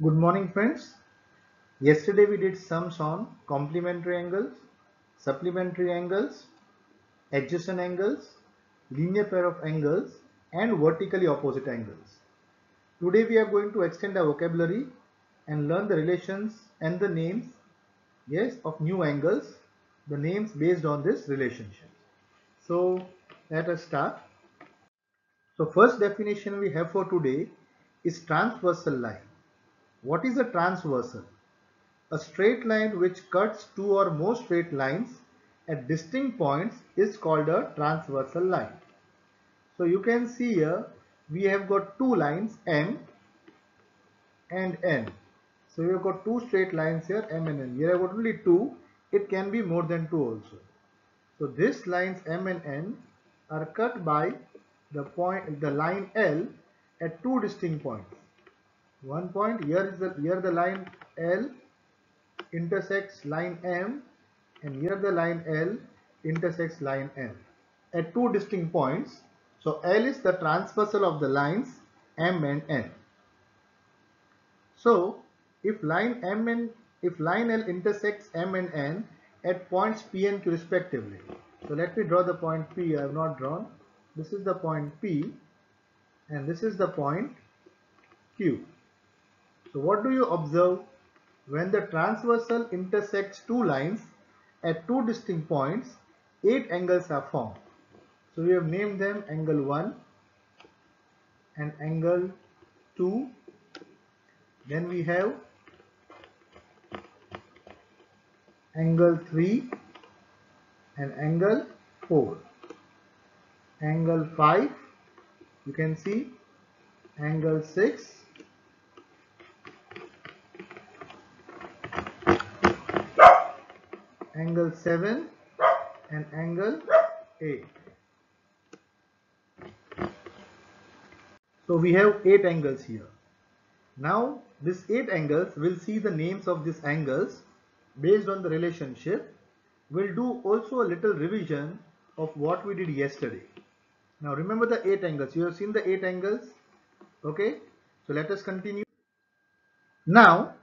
Good morning, friends. Yesterday we did sums on complementary angles, supplementary angles, adjacent angles, linear pair of angles, and vertically opposite angles. Today we are going to extend our vocabulary and learn the relations and the names, yes, of new angles, the names based on this relationship. So let us start. So first definition we have for today is transversal line. What is a transversal? A straight line which cuts two or more straight lines at distinct points is called a transversal line. So you can see here we have got two lines M and N. So we have got two straight lines here M and N. Here I have got only two. It can be more than two also. So these lines M and N are cut by the line L at two distinct points. One point here the line L intersects line M, and here the line L intersects line N at two distinct points. So L is the transversal of the lines M and N. So if line L intersects M and N at points P and Q respectively. So let me draw the point P. I have not drawn. This is the point P and this is the point Q. So what do you observe? When the transversal intersects two lines at two distinct points, 8 angles are formed. So we have named them angle 1 and angle 2. Then we have angle 3 and angle 4. Angle 5, you can see angle 6, angle 7 and angle 8. So we have 8 angles here. Now these 8 angles, we'll see the names of these angles based on the relationship. We'll do also a little revision of what we did yesterday. Now remember the 8 angles. You have seen the 8 angles. Okay. So let us continue. Now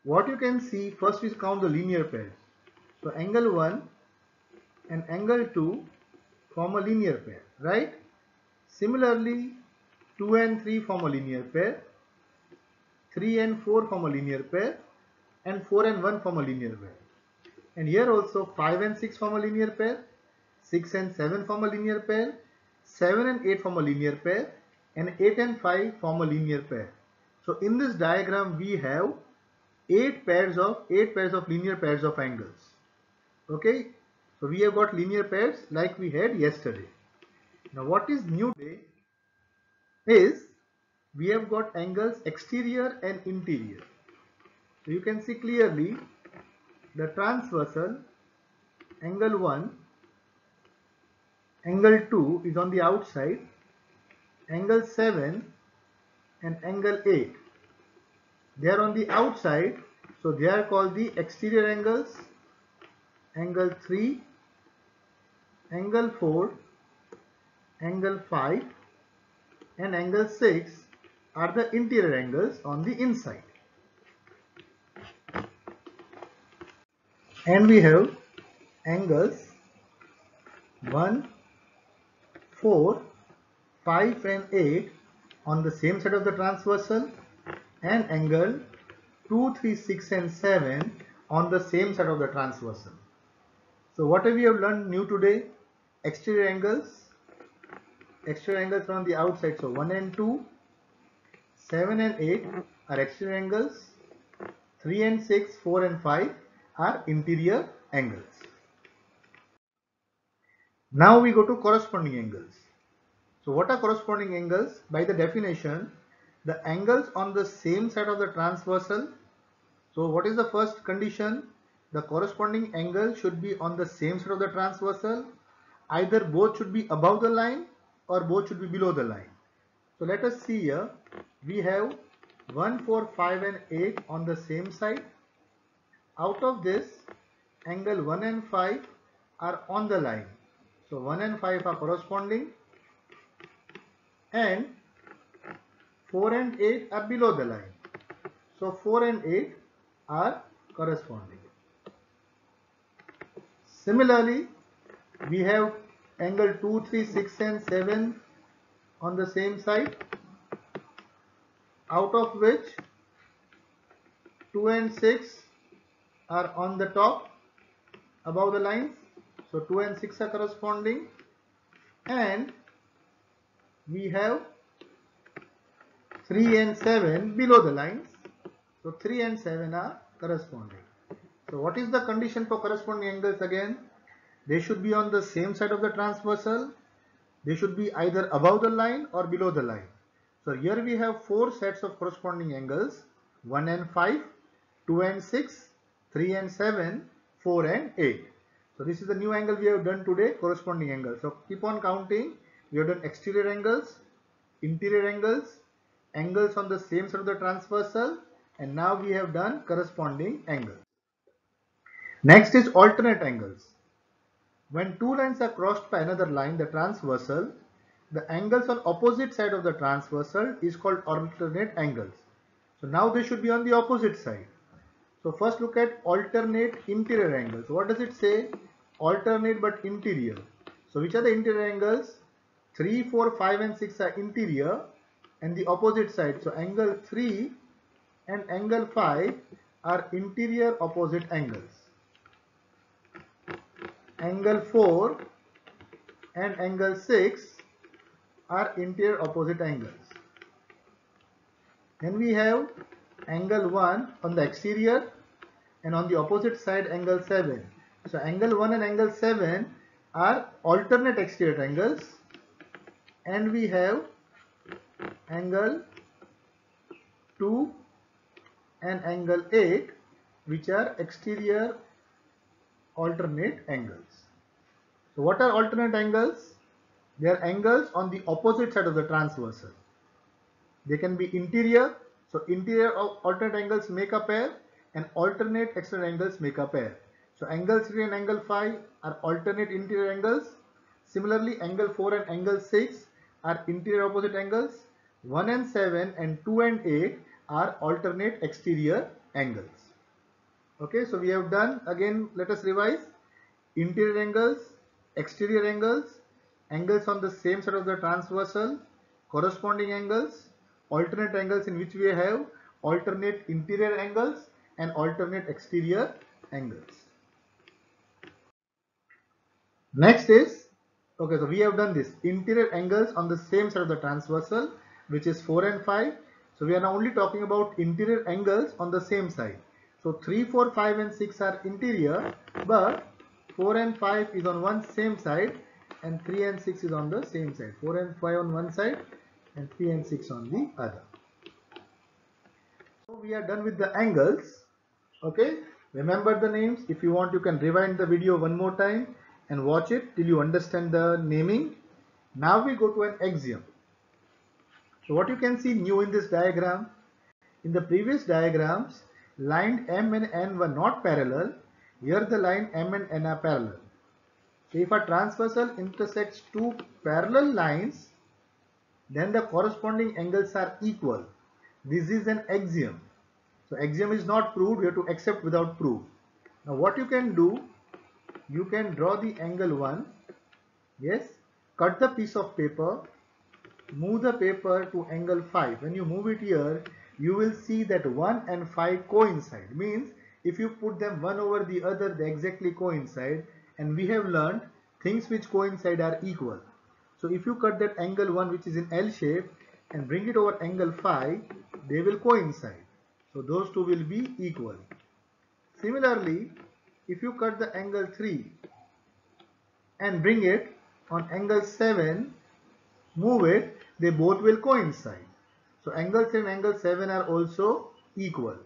what you can see, first we count the linear pairs. So angle 1 and angle 2 form a linear pair, right? Similarly 2 and 3 form a linear pair. 3 and 4 form a linear pair, and 4 and 1 form a linear pair. And here also 5 and 6 form a linear pair, 6 and 7 form a linear pair, 7 and 8 form a linear pair, and 8 and 5 form a linear pair. So in this diagram we have 8 pairs of linear pairs of angles. Okay, so we have got linear pairs like we had yesterday. Now what is new today is we have got angles exterior and interior. So you can see clearly the transversal angle 1, angle 2 is on the outside, angle 7 and angle 8. They are on the outside, so they are called the exterior angles. Angle 3, angle 4, angle 5 and angle 6 are the interior angles on the inside. And we have angles 1, 4, 5 and 8 on the same side of the transversal, and angle 2, 3, 6 and 7 on the same side of the transversal. So what have we have learned new today? Exterior angles. Exterior angles are on the outside. So 1 and 2, 7 and 8 are exterior angles. 3 and 6, 4 and 5 are interior angles. Now we go to corresponding angles. So what are corresponding angles? By the definition, the angles on the same side of the transversal. So what is the first condition? The corresponding angle should be on the same side of the transversal. Either both should be above the line or both should be below the line. So let us see here. We have 1, 4, 5 and 8 on the same side. Out of this, angle 1 and 5 are on the line. So 1 and 5 are corresponding, and 4 and 8 are below the line. So 4 and 8 are corresponding. Similarly, we have angle 2, 3, 6 and 7 on the same side, out of which 2 and 6 are on the top above the lines. So 2 and 6 are corresponding, and we have 3 and 7 below the lines. So 3 and 7 are corresponding. So what is the condition for corresponding angles again? They should be on the same side of the transversal. They should be either above the line or below the line. So here we have 4 sets of corresponding angles: 1 and 5, 2 and 6, 3 and 7, 4 and 8. So this is the new angle we have done today, corresponding angles. So keep on counting. We have done exterior angles, interior angles, angles on the same side of the transversal, and now we have done corresponding angles. Next is alternate angles. When two lines are crossed by another line, the transversal, the angles on opposite side of the transversal is called alternate angles. So now they should be on the opposite side. So first look at alternate interior angles. What does it say? Alternate but interior. So which are the interior angles? 3, 4, 5 and 6 are interior and the opposite side. So angle 3 and angle 5 are interior opposite angles. Angle 4 and angle 6 are interior opposite angles. Then we have angle 1 on the exterior and on the opposite side angle 7. So angle 1 and angle 7 are alternate exterior angles, and we have angle 2 and angle 8 which are exterior alternate angles. So what are alternate angles? They are angles on the opposite side of the transversal. They can be interior, so interior alternate angles make a pair and alternate external angles make a pair. So angle 3 and angle 5 are alternate interior angles. Similarly, angle 4 and angle 6 are interior opposite angles. 1 and 7 and 2 and 8 are alternate exterior angles. Okay, so we have done, again let us revise: interior angles, exterior angles, angles on the same side of the transversal, corresponding angles, alternate angles in which we have alternate interior angles and alternate exterior angles. Next is, okay, so we have done this interior angles on the same side of the transversal, which is 4 and 5. So we are now only talking about interior angles on the same side. So 3, 4, 5 and 6 are interior, but 4 and 5 is on one same side and 3 and 6 is on the same side. 4 and 5 on one side and 3 and 6 on the other. So we are done with the angles. Okay, remember the names. If you want, you can rewind the video one more time and watch it till you understand the naming. Now we go to an axiom. So what you can see new in this diagram: in the previous diagrams, line M and N were not parallel. Here the line M and N are parallel. So if a transversal intersects two parallel lines, then the corresponding angles are equal. This is an axiom. So axiom is not proved, you have to accept without proof. Now what you can do, you can draw the angle 1, yes, cut the piece of paper, move the paper to angle 5. When you move it here, you will see that 1 and 5 coincide. Means if you put them one over the other, they exactly coincide, and we have learned things which coincide are equal. So if you cut that angle 1 which is in L shape and bring it over angle 5, they will coincide. So those two will be equal. Similarly, if you cut the angle 3 and bring it on angle 7, move it, they both will coincide. So angle 3 and angle 7 are also equal.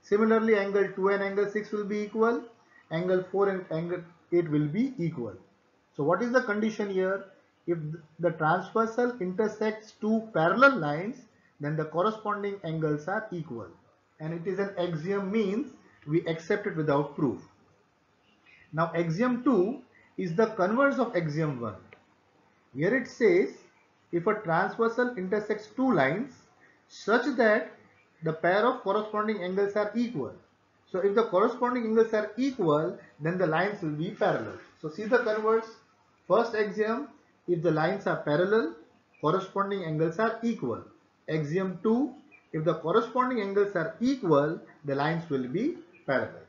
Similarly, angle 2 and angle 6 will be equal. Angle 4 and angle 8 will be equal. So what is the condition here? If the transversal intersects two parallel lines, then the corresponding angles are equal. And it is an axiom, means we accept it without proof. Now axiom 2 is the converse of axiom 1. Here it says, if a transversal intersects two lines such that the pair of corresponding angles are equal. So if the corresponding angles are equal, then the lines will be parallel. So see the converse. First axiom, if the lines are parallel, corresponding angles are equal. Axiom 2, if the corresponding angles are equal, the lines will be parallel.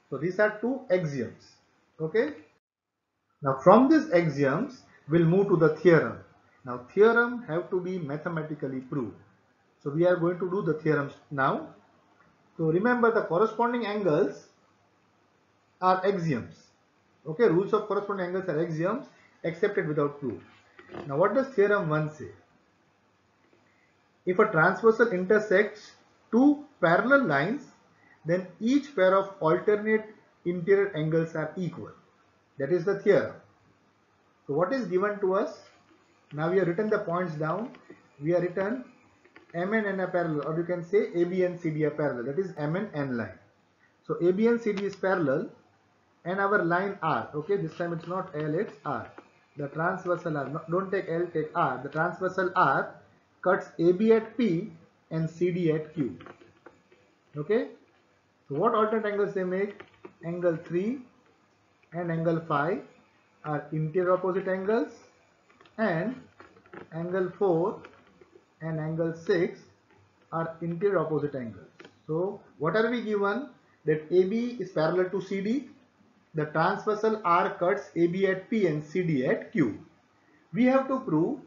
So these are two axioms. Okay. Now from these axioms, we'll move to the theorem. Now theorem have to be mathematically proved. So we are going to do the theorems now. So remember, the corresponding angles are axioms. Okay, rules of corresponding angles are axioms accepted without proof. Now what does theorem 1 say? If a transversal intersects two parallel lines, then each pair of alternate interior angles are equal. That is the theorem. So what is given to us? Now we have written the points down. We have written M and N are parallel, or you can say AB and CD are parallel. That is M and N line. So AB and CD is parallel, and our line R. Okay, this time it's not L, it's R. The transversal R. No, don't take L, take R. The transversal R cuts AB at P and CD at Q. Okay. So what alternate angles they make? Angle 3 and angle 5 are interior opposite angles, and angle 4 and angle 6 are interior opposite angles. So what are we given? That AB is parallel to CD. The transversal R cuts AB at P and CD at Q. We have to prove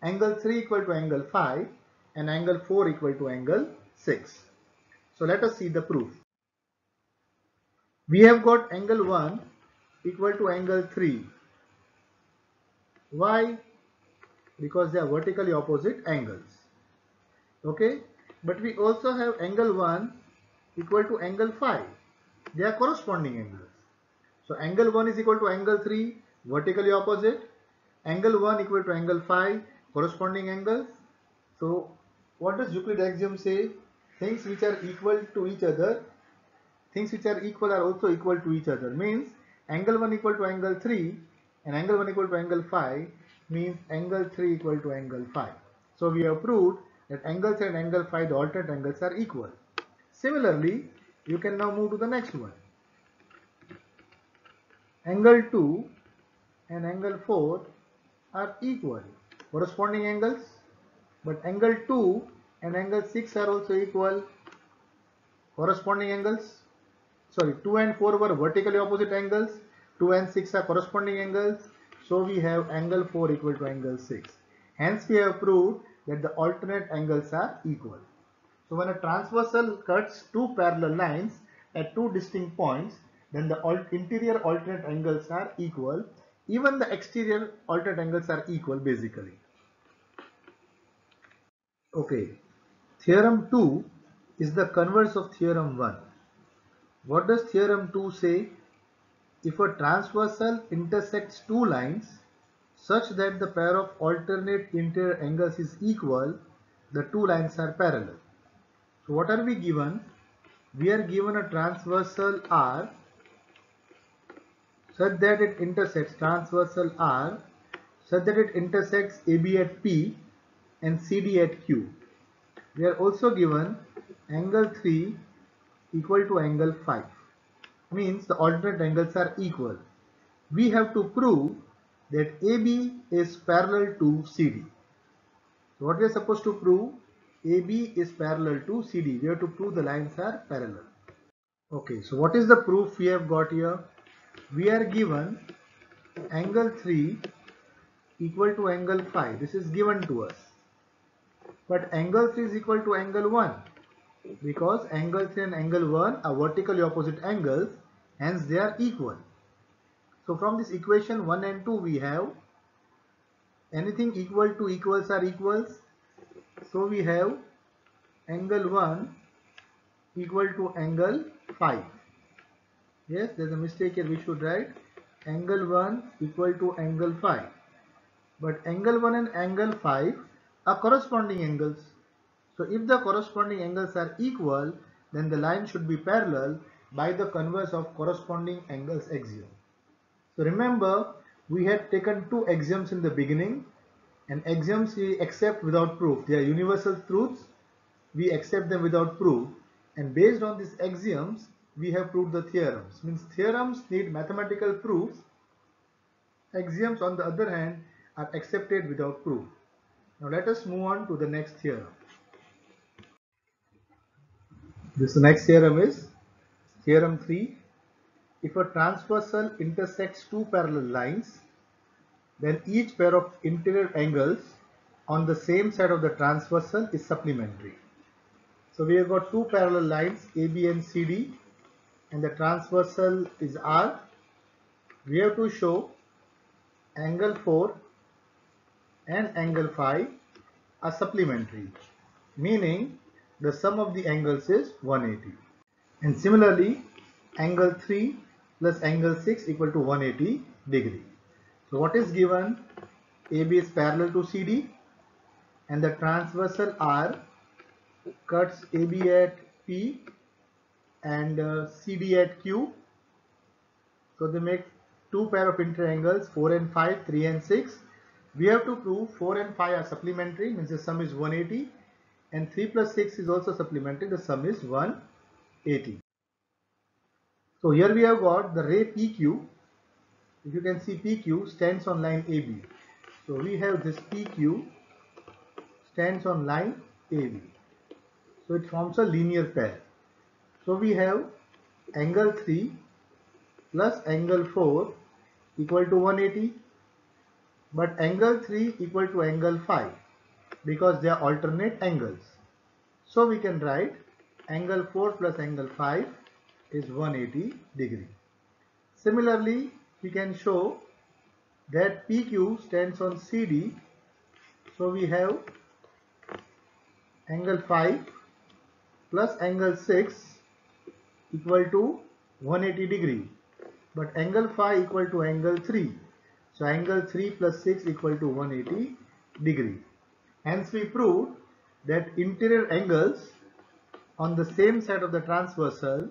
angle 3 equal to angle 5 and angle 4 equal to angle 6. So let us see the proof. We have got angle 1 equal to angle 3. Why? Because they are vertically opposite angles. Okay, but we also have angle 1 equal to angle 5. They are corresponding angles. So angle 1 is equal to angle 3, vertically opposite. Angle 1 equal to angle 5, corresponding angles. So what does Euclid axiom say? Things which are equal to each other, things which are equal are also equal to each other. Means angle 1 equal to angle 3 and angle 1 equal to angle 5 means angle 3 equal to angle 5. So we have proved that angle 3 and angle 5, the alternate angles, are equal. Similarly, you can now move to the next one. Angle 2 and angle 4 are equal, corresponding angles, but angle 2 and angle 6 are also equal, corresponding angles. Sorry, 2 and 4 were vertically opposite angles, 2 and 6 are corresponding angles, so we have angle 4 equal to angle 6. Hence we have proved that the alternate angles are equal. So when a transversal cuts two parallel lines at two distinct points, then the interior alternate angles are equal. Even the exterior alternate angles are equal basically. Okay, theorem 2 is the converse of theorem 1. What does theorem 2 say? If a transversal intersects two lines such that the pair of alternate interior angles is equal, the two lines are parallel. So what are we given? We are given a transversal R such that it intersects transversal R such that it intersects AB at P and CD at Q. We are also given angle 3 equal to angle 5. Means the alternate angles are equal. We have to prove that AB is parallel to CD. So what we are supposed to prove? AB is parallel to CD. We have to prove the lines are parallel. Okay, so what is the proof we have got here? We are given angle 3 equal to angle 5. This is given to us. But angle 3 is equal to angle 1 because angle 3 and angle 1 are vertically opposite angles, hence they are equal. So from this equation 1 and 2 we have anything equal to equals are equals. So we have angle 1 equal to angle 5. Yes, there is a mistake here, we should write angle 1 equal to angle 5. But angle 1 and angle 5 are corresponding angles. So if the corresponding angles are equal, then the line should be parallel by the converse of corresponding angles axiom. So remember, we had taken two axioms in the beginning, and axioms we accept without proof. They are universal truths. we accept them without proof, and based on these axioms we have proved the theorems. Means theorems need mathematical proofs, axioms on the other hand are accepted without proof. Now let us move on to the next theorem. This next theorem is theorem 3. If a transversal intersects two parallel lines, then each pair of interior angles on the same side of the transversal is supplementary. So we have got two parallel lines AB and CD, and the transversal is R. We have to show angle 4 and angle 5 are supplementary, meaning the sum of the angles is 180. And similarly, angle 3 plus angle 6 equal to 180 degree. So what is given? AB is parallel to CD and the transversal R cuts AB at P and CD at Q. So they make two pair of interangles 4 and 5, 3 and 6. We have to prove 4 and 5 are supplementary, means the sum is 180, and 3 plus 6 is also supplementary, the sum is 180. So here we have got the ray PQ. If you can see, PQ stands on line AB. So we have this PQ stands on line AB. So it forms a linear pair. So we have angle 3 plus angle 4 equal to 180, but angle 3 equal to angle 5 because they are alternate angles. So we can write angle 4 plus angle 5 is 180 degree. Similarly, we can show that PQ stands on CD. So we have angle 5 plus angle 6 equal to 180 degree, but angle 5 equal to angle 3. So angle 3 plus 6 equal to 180 degree. Hence we proved that interior angles on the same side of the transversal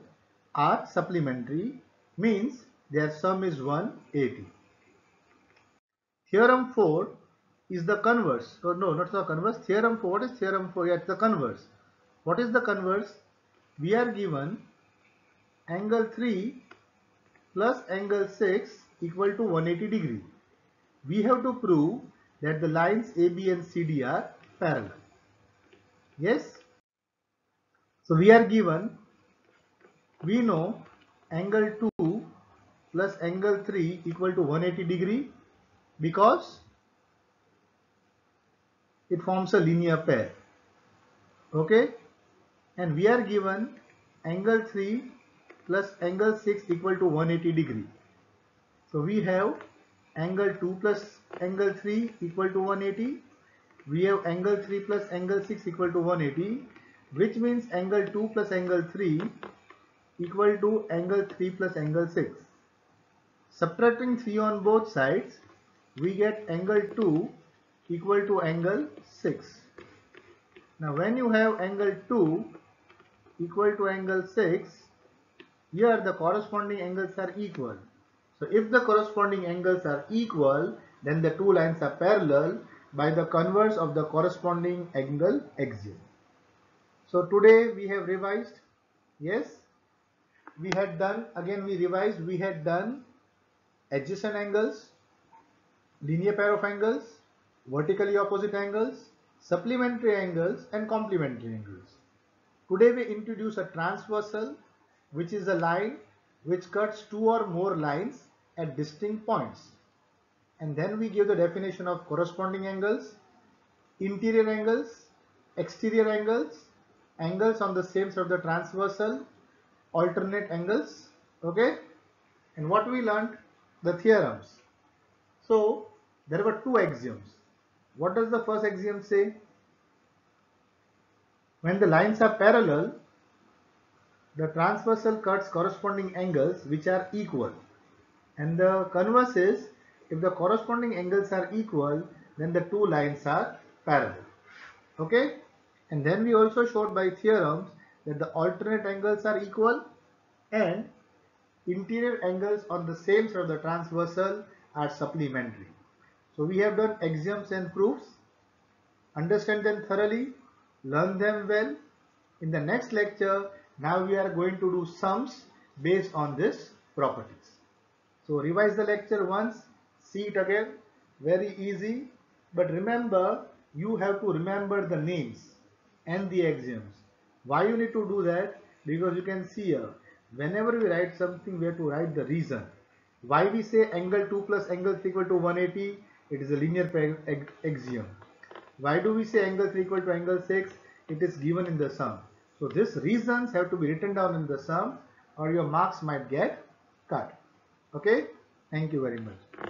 are supplementary, means their sum is 180. Theorem 4 is the converse. Oh, no, not the converse. Theorem 4, what is theorem 4? Yeah, it's the converse. What is the converse? We are given angle 3 plus angle 6 equal to 180 degree. We have to prove that the lines AB and CD are parallel. Yes? So we are given, we know angle 2 plus angle 3 equal to 180 degree because it forms a linear pair. Okay? And we are given angle 3 plus angle 6 equal to 180 degree. So we have angle 2 plus angle 3 equal to 180. We have angle 3 plus angle 6 equal to 180, which means angle 2 plus angle 3 equal to angle 3 plus angle 6. Subtracting 3 on both sides, we get angle 2 equal to angle 6. Now when you have angle 2 equal to angle 6, here the corresponding angles are equal. So if the corresponding angles are equal, then the two lines are parallel by the converse of the corresponding angle axiom. So today we have revised. Yes, we had done, again we revised, we had done adjacent angles, linear pair of angles, vertically opposite angles, supplementary angles and complementary angles. Today we introduce a transversal, which is a line which cuts two or more lines at distinct points. And then we give the definition of corresponding angles, interior angles, exterior angles, angles on the same side of the transversal, alternate angles. Okay? And what we learned? The theorems. So there were two axioms. What does the first axiom say? When the lines are parallel, the transversal cuts corresponding angles which are equal. And the converse is, if the corresponding angles are equal, then the two lines are parallel. Okay? And then we also showed by theorems that the alternate angles are equal and interior angles on the same side of the transversal are supplementary. So we have done axioms and proofs. Understand them thoroughly, learn them well, In the next lecture, now we are going to do sums based on this properties. So revise the lecture once, see it again, very easy. But remember, you have to remember the names and the axioms. Why you need to do that? Because you can see here, whenever we write something, we have to write the reason. Why we say angle 2 plus angle 3 equal to 180? It is a linear axiom. Why do we say angle 3 equal to angle 6? It is given in the sum. So these reasons have to be written down in the sum or your marks might get cut. Okay, thank you very much.